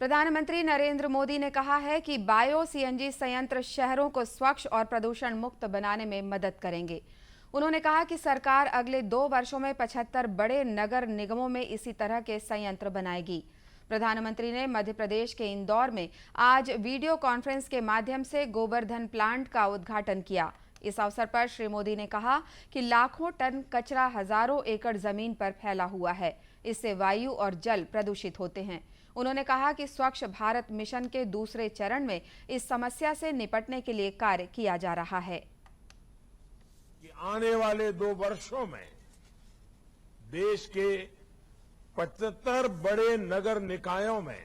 प्रधानमंत्री नरेंद्र मोदी ने कहा है कि बायो सीएनजी संयंत्र शहरों को स्वच्छ और प्रदूषण मुक्त बनाने में मदद करेंगे। उन्होंने कहा कि सरकार अगले 2 वर्षों में 75 बड़े नगर निगमों में इसी तरह के संयंत्र बनाएगी। प्रधानमंत्री ने मध्य प्रदेश के इंदौर में आज वीडियो कॉन्फ्रेंस के माध्यम से गोबर्धन प्लांट का उद्घाटन किया। इस अवसर पर श्री मोदी ने कहा कि लाखों टन कचरा हजारों एकड़ जमीन पर फैला हुआ है। इससे वायु और जल प्रदूषित होते हैं। उन्होंने कहा कि स्वच्छ भारत मिशन के दूसरे चरण में इस समस्या से निपटने के लिए कार्य किया जा रहा है। कि आने वाले 2 वर्षों में देश के 75 बड़े नगर निकायों में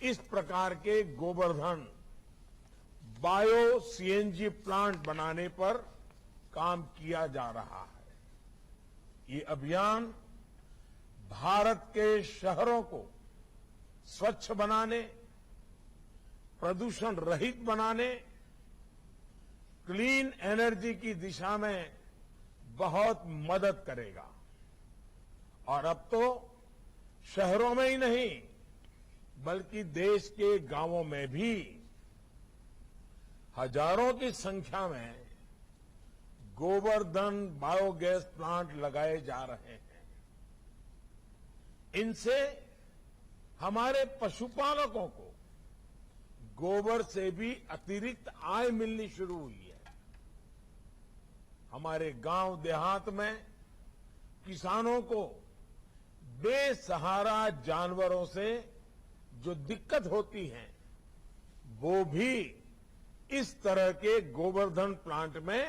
इस प्रकार के गोबर्धन बायो सीएनजी प्लांट बनाने पर काम किया जा रहा है। ये अभियान भारत के शहरों को स्वच्छ बनाने, प्रदूषण रहित बनाने, क्लीन एनर्जी की दिशा में बहुत मदद करेगा। और अब तो शहरों में ही नहीं बल्कि देश के गांवों में भी हजारों की संख्या में गोबर्धन बायोगैस प्लांट लगाए जा रहे हैं। इनसे हमारे पशुपालकों को गोबर से भी अतिरिक्त आय मिलनी शुरू हुई है। हमारे गांव देहात में किसानों को बेसहारा जानवरों से जो दिक्कत होती है वो भी इस तरह के गोबर्धन प्लांट में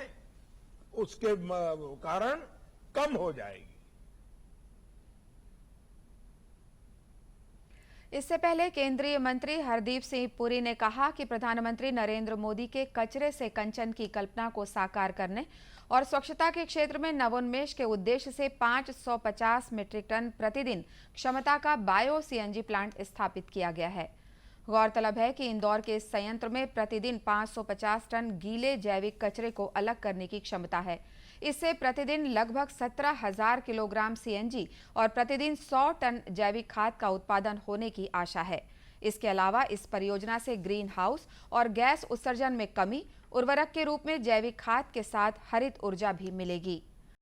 उसके कारण कम हो जाएगी। इससे पहले केंद्रीय मंत्री हरदीप सिंह पुरी ने कहा कि प्रधानमंत्री नरेंद्र मोदी के कचरे से कंचन की कल्पना को साकार करने और स्वच्छता के क्षेत्र में नवोन्मेष के उद्देश्य से 550 मीट्रिक टन प्रतिदिन क्षमता का बायो सीएनजी प्लांट स्थापित किया गया है। गौरतलब है कि इंदौर के इस संयंत्र में प्रतिदिन 550 टन गीले जैविक कचरे को अलग करने की क्षमता है। इससे प्रतिदिन लगभग 17,000 किलोग्राम सीएनजी और प्रतिदिन 100 टन जैविक खाद का उत्पादन होने की आशा है। इसके अलावा इस परियोजना से ग्रीन हाउस और गैस उत्सर्जन में कमी, उर्वरक के रूप में जैविक खाद के साथ हरित ऊर्जा भी मिलेगी।